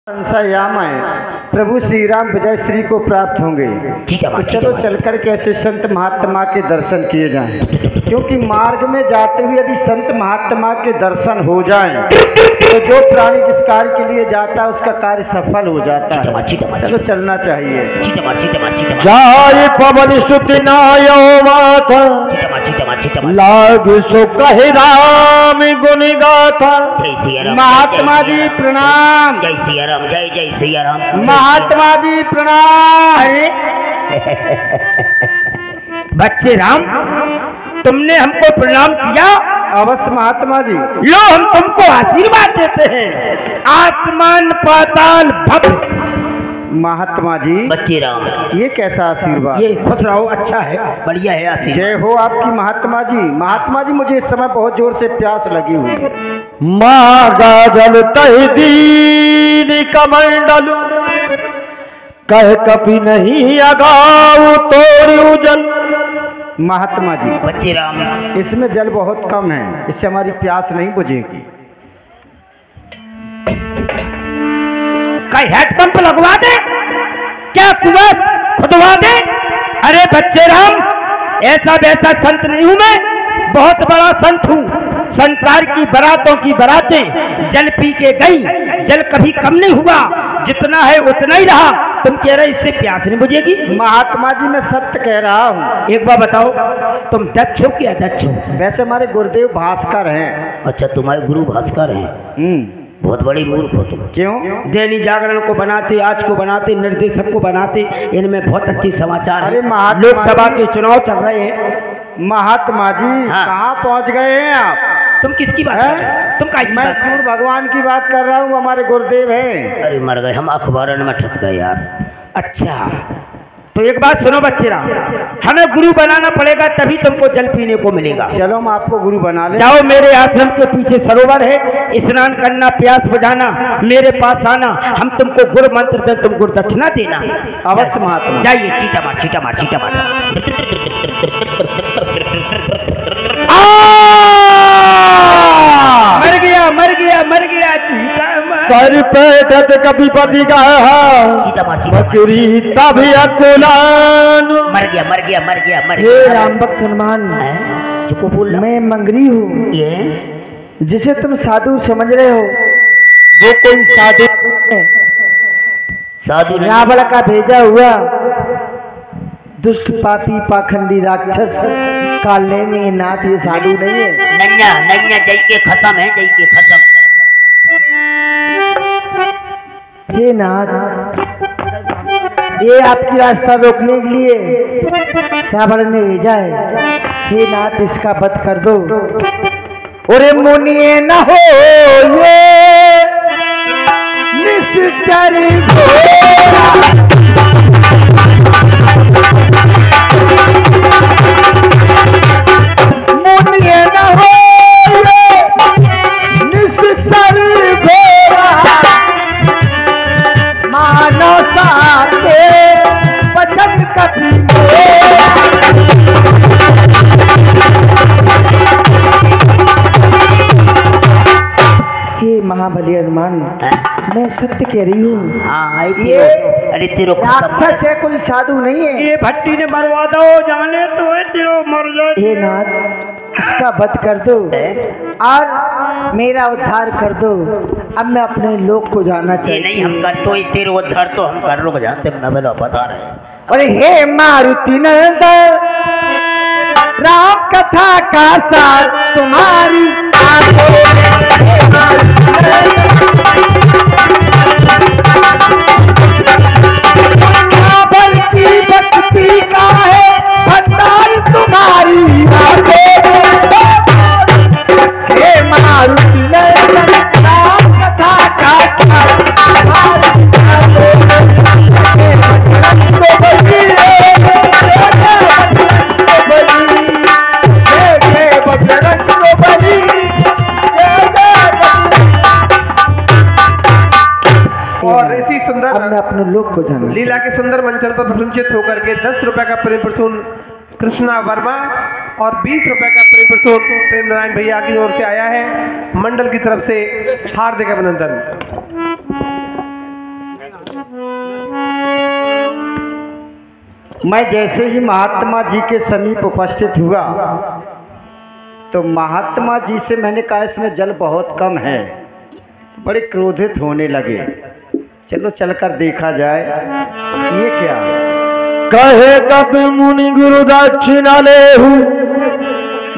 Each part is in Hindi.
संशयाम है प्रभु श्री राम विजय श्री को प्राप्त होंगे। तो चलो चलकर के ऐसे संत महात्मा के दर्शन किए जाएं, क्योंकि मार्ग में जाते हुए यदि संत महात्मा के दर्शन हो जाएं तो जो प्राणी जिस कार्य के लिए जाता है उसका कार्य सफल हो जाता है। चलो चलना चाहिए। जय पवन स्तुति नायो माता लाग सो कहे राम गुण गाथा। महात्मा जी प्रणाम। जय सिया राम। जय जय सिया राम। महात्मा जी प्रणाम। बच्चे राम, तुमने हमको प्रणाम किया। अवश्य महात्मा जी। लो हम तुमको आशीर्वाद देते हैं, आसमान पाताल भक्त। महात्मा जी बच्चे राम, ये कैसा आशीर्वाद? ये खुश रहो, अच्छा है, बढ़िया है आशीर्वाद। जय हो आपकी महात्मा जी। महात्मा जी मुझे इस समय बहुत जोर से प्यास लगी हुई है। मागा जल तह दीन कमंडल कह कभी नहीं अगाऊ तोड़ू जल। महात्मा जी बच्चे राम, इसमें जल बहुत कम है, इससे हमारी प्यास नहीं बुझेगी। कहीं हेडपंप लगवा दे क्या, कुआं खुदवा दे? अरे बच्चे राम, ऐसा वैसा संत नहीं हूं मैं, बहुत बड़ा संत हूं। संसार की बारातों की बारातें जल पी के गई, जल कभी कम नहीं हुआ, जितना है उतना ही रहा। तुम कह रहे इससे प्यास नहीं बुझेगी? महात्मा जी मैं सत्य कह रहा हूँ। एक बार बताओ, तुम दक्ष हो क्या दक्ष हो? वैसे हमारे गुरुदेव भास्कर हैं। अच्छा तुम्हारे गुरु भास्कर हैं। बहुत बड़ी मूर्ख हो तुम। क्यों? दैनिक जागरण को बनाते, आज को बनाते, निर्देशक को बनाते, इनमें बहुत अच्छे समाचार अरे हैं। महात्मा लोकसभा के चुनाव चल रहे हैं। महात्मा जी हाँ। कहाँ पहुँच गए हैं आप? तुम किसकी बात कर रहे हो? तुम का मैं सूर्य भगवान की बात कर रहा हूँ, हमारे गुरुदेव हैं। अरे मर गए हम, अखबारन में ठस गए यार। अच्छा तो एक बात सुनो बच्चे राम, हमें गुरु बनाना पड़ेगा तभी तुमको जल पीने को मिलेगा। चलो हम आपको गुरु बना ले। जाओ, मेरे आश्रम के पीछे सरोवर है, स्नान करना, प्यास बुझाना, मेरे पास आना, हम तुमको गुरु मंत्र दे, तुम गुरु दक्षिणा देना। अवश्य महात्मा। जाइए, चीटा मार चीटा मार चीटा मार। मर गया मर गया मर गया चीटा मार। सर पे दर्द कभी पति का चीटा मार चीटा मार। बकरी तभी अकुलान। मर गया मर गया मर गया मर हे गया। राम भक्त हनुमान, चुको बोल। मैं मंगरी हूँ। ये जिसे तुम साधु समझ रहे हो वो कोई साधु है। साधु नहीं। रावण का भेजा हुआ दुष्ट पापी पाखंडी राक्षस काले में नाथ, ये साधु नहीं है। नैया नैया जय के खत्म है, जय के खत्म। हे नाथ, ये आपकी रास्ता रोकने के लिए रावण ने भेजा है। हे नाथ, इसका वध कर दो। अरे मुनिए न हो ये निश्चर घोरा। मुनिए न हो ये निश्चर घोरा। मानो साथे वचन कभी हे महाबली हनुमान, मैं सत्य कह रही हूँ। हाँ ये अरे तेरो राक्षस है, कोई साधु नहीं है। ये भट्टी ने मरवा दो, जाने तो है तेरो मर जाए। हे नाथ, इसका वध कर दो और मेरा उद्धार कर दो। अब मैं अपने लोक को जाना ये चाहिए। नहीं हम कर तो तेरे उद्धार तो हम कर, रुक जाते मैं बता रहे हैं। अरे हे मारुति नंदन, राम कथा का सार तुम्हारी आंखों की भक्ति का है भंडार तुम्हारी आंखों। हे मारुति नंदन, राम कथा का सार तुम्हारी और इसी सुंदर अब मैं अपने लोक को जाना। लीला के सुंदर मंचन पर प्रसन्नचित होकर के 10 रुपए का प्रेम प्रसून कृष्णा वर्मा और 20 रुपए का प्रेम प्रसून प्रेम नारायण भैया की ओर से आया है। मंडल की तरफ से हार्दिक अभिनंदन। मैं जैसे ही महात्मा जी के समीप उपस्थित हुआ तो महात्मा जी से मैंने कहा इसमें जल बहुत कम है, बड़े क्रोधित होने लगे। चलो चलकर देखा जाए ये क्या। कहे तब मुनि गुरु दक्षिणा लेहु।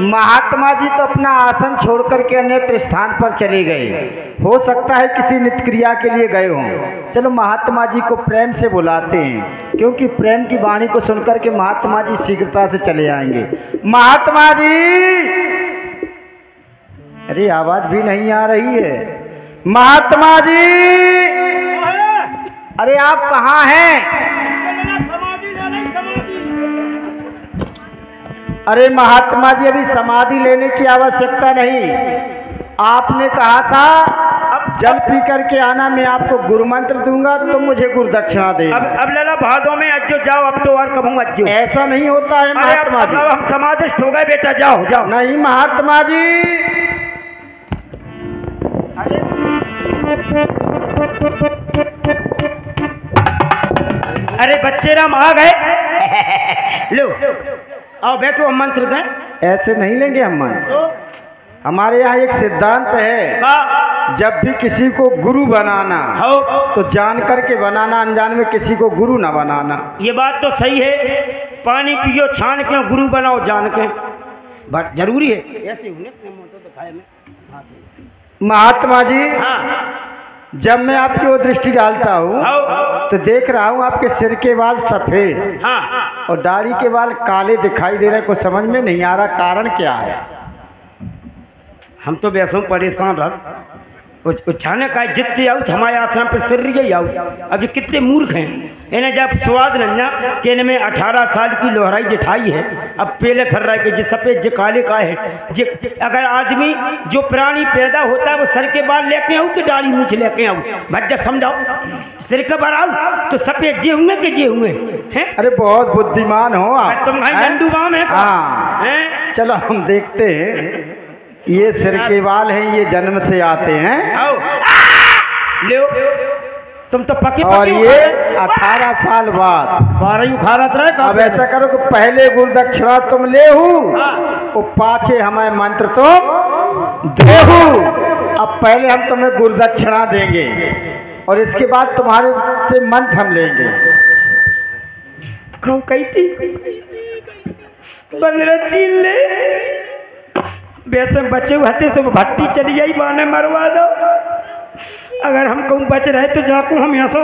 महात्मा जी तो अपना आसन छोड़कर के अन्यत्र स्थान पर चले गए। हो सकता है किसी नित्य क्रिया के लिए गए हों। चलो महात्मा जी को प्रेम से बुलाते हैं, क्योंकि प्रेम की वाणी को सुनकर के महात्मा जी शीघ्रता से चले आएंगे। महात्मा जी, अरे आवाज भी नहीं आ रही है। महात्मा जी, अरे आप कहाँ हैं? अरे महात्मा जी, अभी समाधि लेने की आवश्यकता नहीं। आपने कहा था जल पी करके आना, मैं आपको गुरु मंत्र दूंगा तो मुझे गुरु दक्षिणा दे। अब लला भादों में अज्जो जाओ, अब तो और कबूंगा अज्जो। ऐसा नहीं होता है महात्मा जी। हम समाधिस्थ हो गए बेटा, जाओ जाओ। नहीं महात्मा जी। अरे बच्चे राम आ गए। लो आओ बैठो, हम मंत्र दें। ऐसे नहीं लेंगे हम मंत्र। हमारे यहाँ एक सिद्धांत है, जब भी किसी को गुरु बनाना हो तो जान करके बनाना, अनजान में किसी को गुरु ना बनाना। ये बात तो सही है। पानी पियो छान के, गुरु बनाओ जान के, बट जरूरी है ऐसे। महात्मा जी, जब मैं आपकी ओर दृष्टि डालता हूँ तो देख रहा हूँ आपके सिर के बाल सफेद और दाढ़ी के बाल काले दिखाई दे रहे। कुछ समझ में नहीं आ रहा, कारण क्या है? हम तो वैसे परेशान रह उछाने का जितने आऊ हमारे आश्रम पे सिर रही आऊ। अभी कितने मूर्ख हैं, इन्हें जब स्वाद नन्ना कि इनमें 18 साल की लोहराई जिठाई है, अब पेले फर रहा है कि जो सफ़ेद जो काले का है। अगर आदमी जो प्राणी पैदा होता है वो सर के बाल लेके आऊँ कि दाढ़ी मूछ लेके आऊँ? भज्जा समझाओ। सिर के बाल आऊ तो सफ़ेद जे हुए कि जे हुए हैं। अरे बहुत बुद्धिमान हो आप। तुम भाई झंडू बाम है। हाँ, चलो हम देखते हैं। ये सिर के बाल हैं, ये जन्म से आते हैं। ले तुम तो पके और ये 18 साल बाद 12 उखाड़त रहे। अब ऐसा करो कि पहले गुरु दक्षिणा तुम ले और पाछे हमें मंत्र तुम देहू। अब पहले हम तुम्हें गुरु दक्षिणा देंगे और इसके बाद तुम्हारे से मंत्र हम लेंगे। कही थी 15 चीन ले वैसे बचे हुए से भट्टी चली आई, बाने मरवा दो। अगर हम कहूँ बच रहे तो जाको हम यहाँ से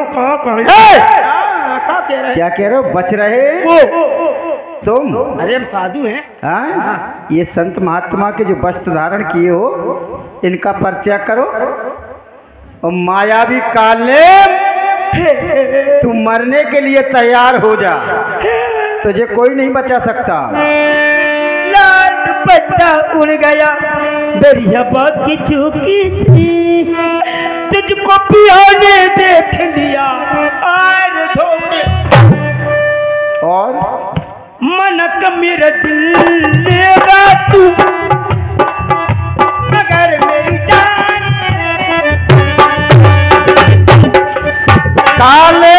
क्या कह रहे हो? बच रहे तुम? अरे हम साधु हैं। हाँ, ये संत महात्मा के जो वस्त्र धारण किए हो इनका परित्याग करो और मायावी काले तू मरने के लिए तैयार हो जा, तुझे कोई नहीं बचा सकता। पत्ता उड़ गया दरिया की चूकी सी, तुझको पिया ने देख लिया और मनक मेरा दिल लेगा तू, मगर मेरी जान काले।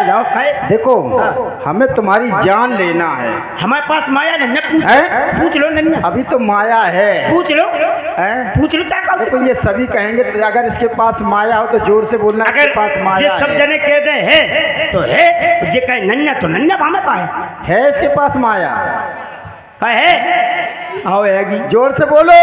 जाओ देखो हमें तुम्हारी जान लेना है। हमारे पास माया नहीं है, पूछ लो नहीं। अभी तो माया है, पूछ लो पूछ लो। देखो ये सभी कहेंगे तो अगर इसके पास माया हो तो जोर से बोलना, अगर इसके पास माया सब जने कह दे है तो है, जे कहे नन्या तो नन्या भामे का है इसके पास माया है। आओ आएगी, जोर से बोलो।